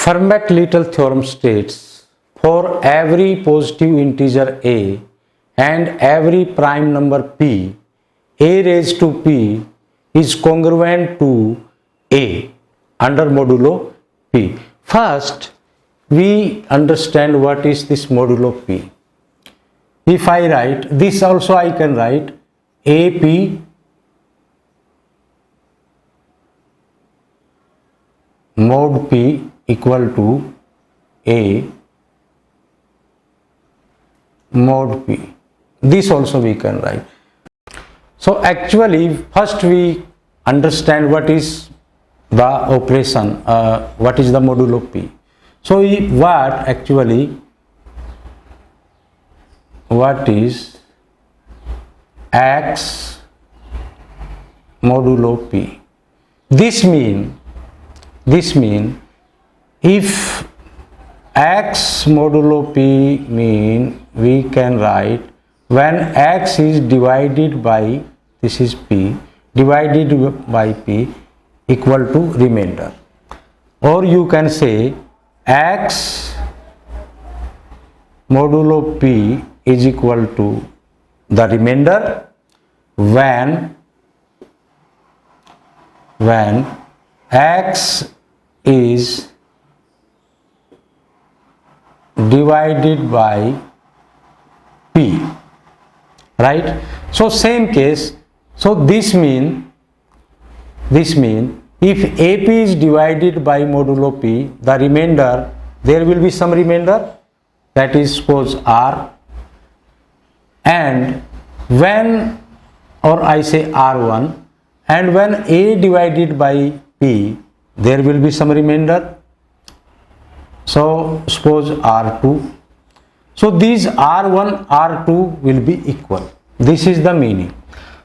Fermat-Little theorem states for every positive integer a and every prime number p, a raised to p is congruent to a under modulo p. First, we understand what is this modulo p. If I write this, also I can write AP mod p equal to A mod p. This also we can write. So actually first we understand what is the operation, what is the modulo p. So what is x modulo p? This mean if x modulo p mean we can write when x is divided by, this is p, divided by p equal to remainder, or you can say x modulo p is equal to the remainder when x is divided by p, right? So same case, so this mean if AP is divided by modulo p, the remainder, there will be some remainder, that is suppose r, and when, or I say r1, and when a divided by p, there will be some remainder, so suppose r2. So these r1 r2 will be equal. This is the meaning.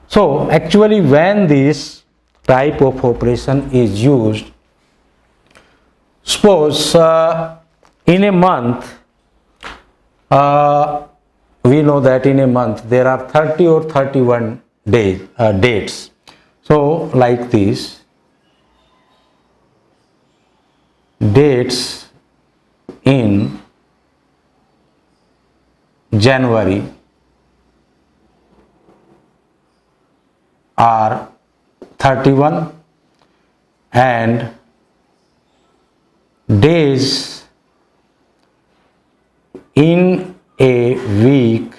So actually when this type of operation is used, suppose in a month, we know that in a month there are 30 or 31 dates. So like this, dates in January are 31 and days in a week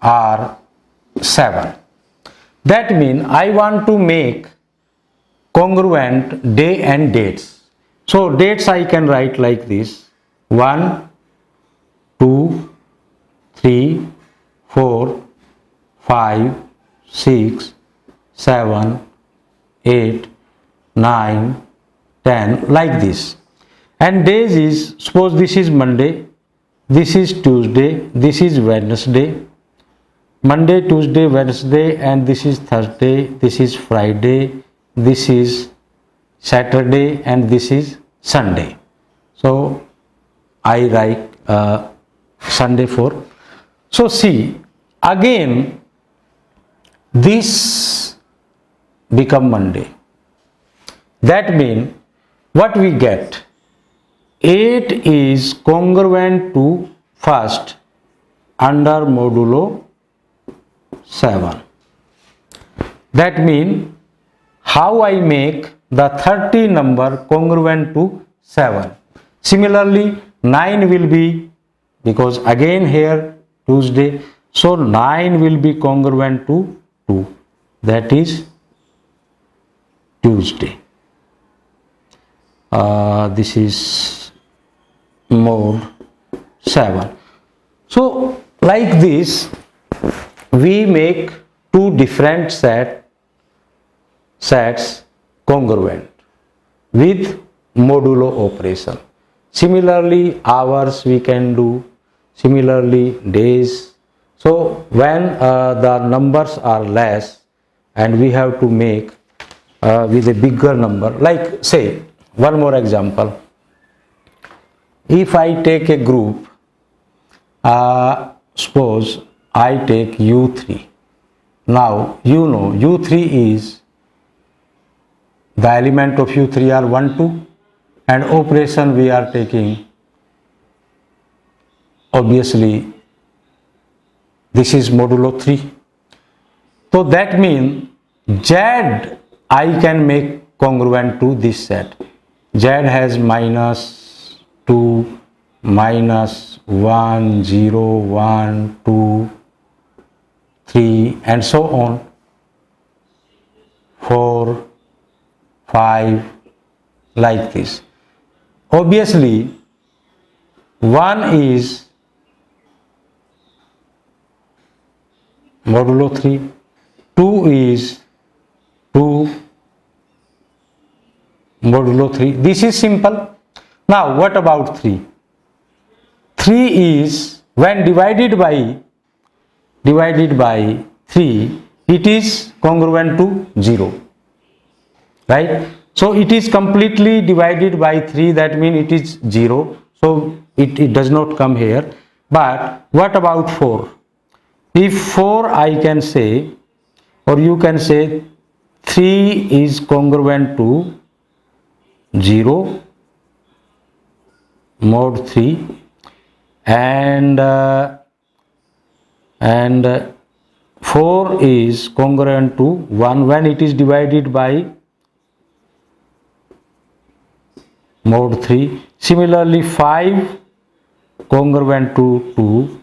are 7. That means I want to make congruent day and dates. So dates I can write like this: 1, 2, 3, 4, 5, 6, 7, 8, 9, 10, like this. And days is, suppose this is Monday, this is Tuesday, this is Wednesday, Monday, Tuesday, Wednesday, and this is Thursday, this is Friday, this is Saturday, and this is Sunday. So I write Sunday 4. So see, again this become Monday. That means what we get? 8 is congruent to first under modulo 7. That means how I make the 30 number congruent to 7. Similarly 9 will be, because again here Tuesday, so 9 will be congruent to 2, that is Tuesday. This is mode 7. So like this we make two different sets congruent with modulo operation. Similarly hours we can do, similarly days. So when the numbers are less and we have to make with a bigger number, like say one more example, if I take a group, suppose I take U3. Now you know U3 is, the element of U3 are 1, 2, and operation we are taking, obviously this is modulo 3. So that means Z I can make congruent to this set. Z has minus 2, minus 1, 0, 1, 2, 3 and so on, 4, 5, like this. Obviously 1 is modulo 3, 2 is 2 modulo 3. This is simple. Now what about 3? 3 is when divided by 3, it is congruent to 0, right? So it is completely divided by 3, that means it is 0, so it does not come here. But what about 4? If 4 I can say, or you can say 3 is congruent to 0 mod 3 and 4 is congruent to 1 when it is divided by mod 3. Similarly 5 congruent to 2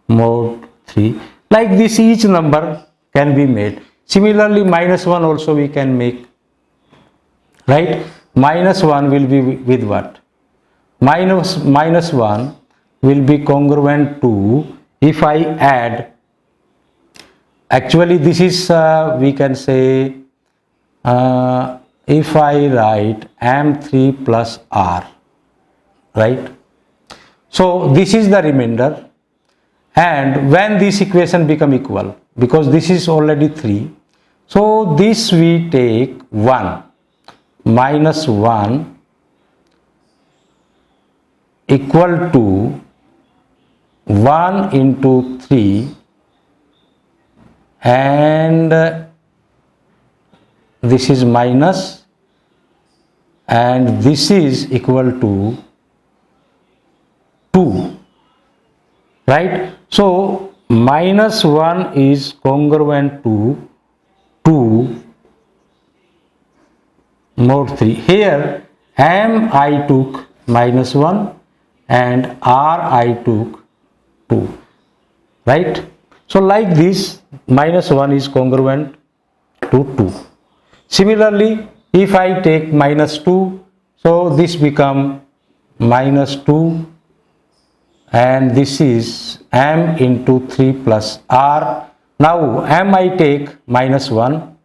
mod 3. Like this each number can be made. Similarly minus 1 also we can make, right? Minus 1 will be with what? Minus 1 will be congruent to, if I add, actually this is we can say if I write m3 plus r, right? So this is the remainder, and when this equation become equal, because this is already 3, so this we take 1 minus 1 equal to 1 into 3 and this is minus and this is equal to 2, right? So minus 1 is congruent to 2 mod 3. Here m I took minus 1 and r I took 2, right? So like this minus 1 is congruent to 2. Similarly if I take minus 2, so this become minus 2 and this is m into 3 plus r. Now m I take minus 1,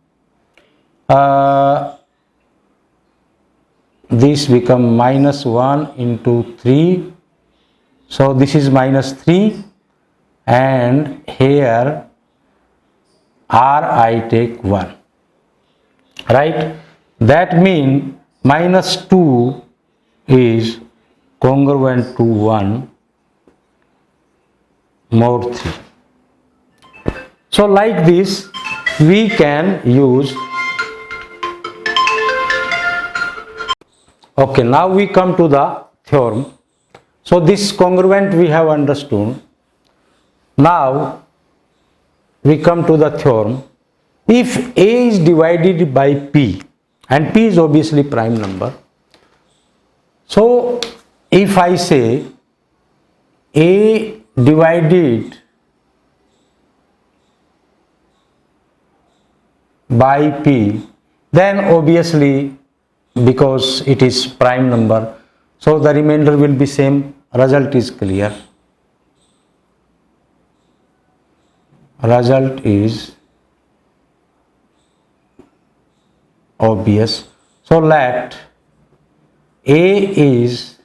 this become minus 1 into 3, so this is minus 3 and here r I take 1, right? That means minus 2 is congruent to 1 mod 3. So like this we can use. Okay, now we come to the theorem. So this congruent we have understood. Now we come to the theorem. If A is divided by P, and P is obviously prime number, so if I say A divided by P, then obviously because it is prime number, so the remainder will be same. Result is clear. Result is obvious. So let A is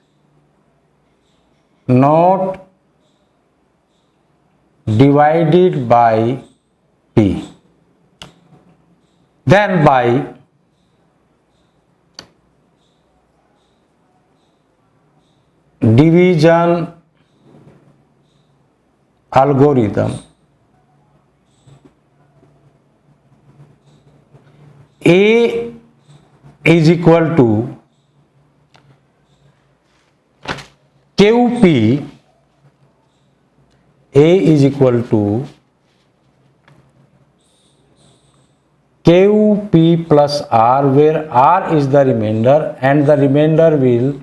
not divided by P, then by division algorithm, A is equal to QP A is equal to QP plus R, where R is the remainder and the remainder will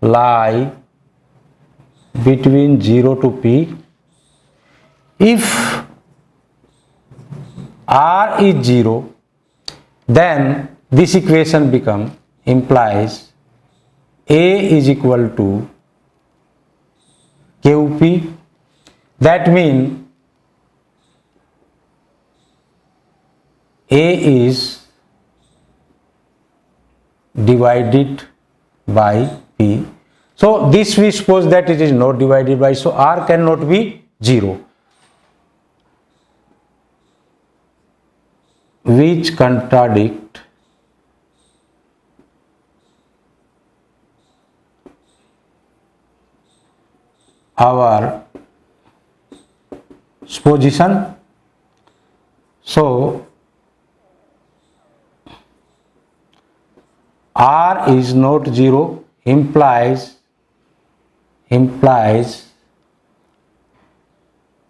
lie between 0 to P. If R is 0, then this equation implies A is equal to QP. That means A is divided by P. So this we suppose that it is not divided by, so R cannot be 0, which contradict our supposition. So R is not 0 implies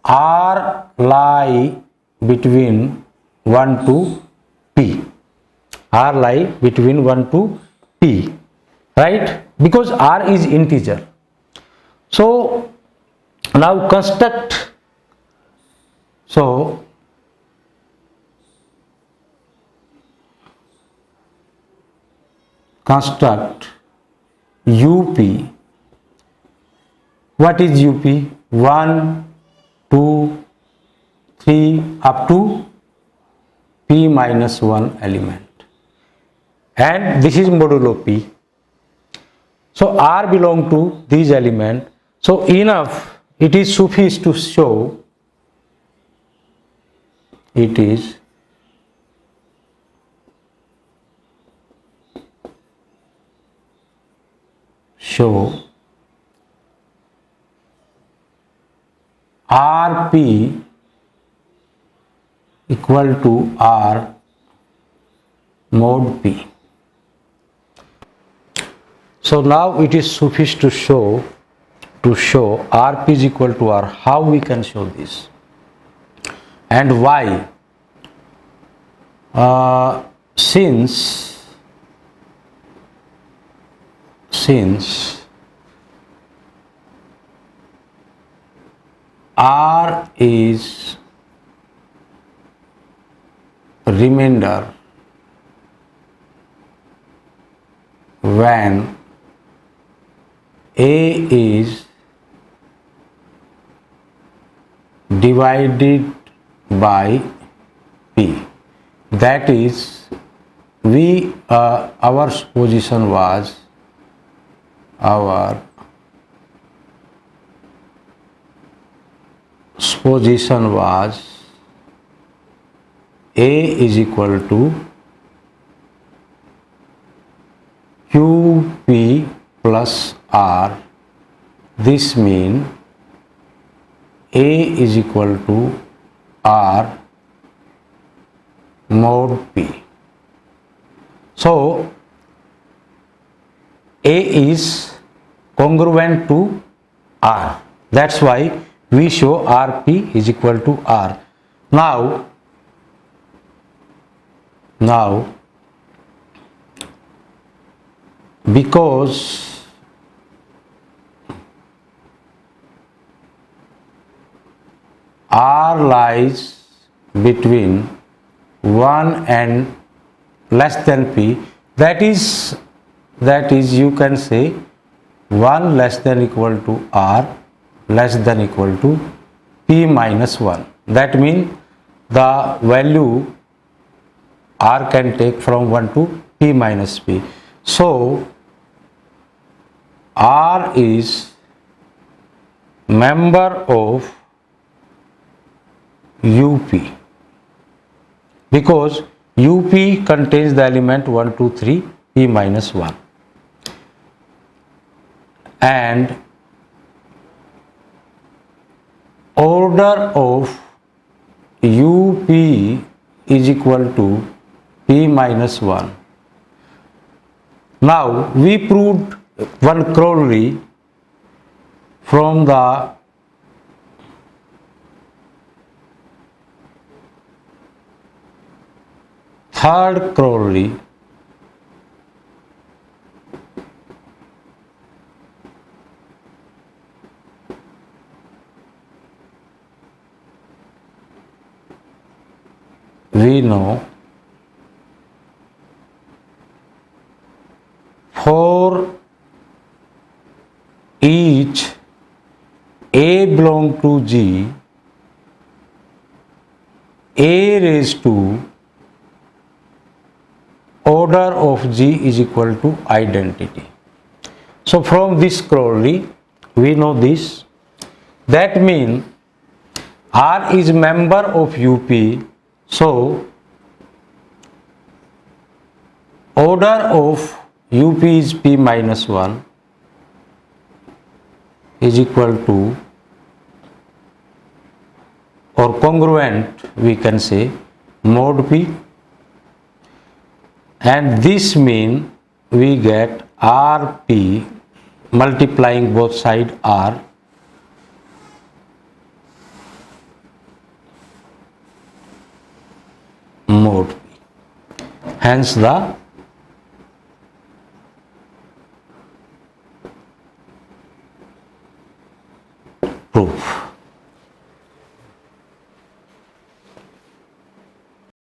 R lie between 1 to P. R lie between 1 to P, right? Because R is integer. So now construct. So construct UP. What is UP? 1, 2, 3 up to P minus 1 element, and this is modulo P. So R belong to these element. So enough, it is sufficient to show RP equal to R mod P. So now it is sufficient to show RP is equal to R. How we can show this and why? Since R is remainder when A is divided by P. That is, our position was A is equal to QP plus R. This means A is equal to R mod P. So A is congruent to R. That's why we show RP is equal to R. Now because R lies between 1 and less than P, that is you can say 1 less than equal to R less than equal to P minus 1. That means the value R can take from 1 to P minus P. So R is member of UP because UP contains the element 1, 2, 3, P minus 1, and order of UP is equal to P minus 1. Now we proved one corollary from the third corollary we know for each A belong to G, A raised to order of G is equal to identity. So from this corollary we know this. That means R is member of UP, so order of UP is P minus 1 is equal to, or congruent we can say, mod P, and this means we get RP multiplying both sides R mod P. Hence the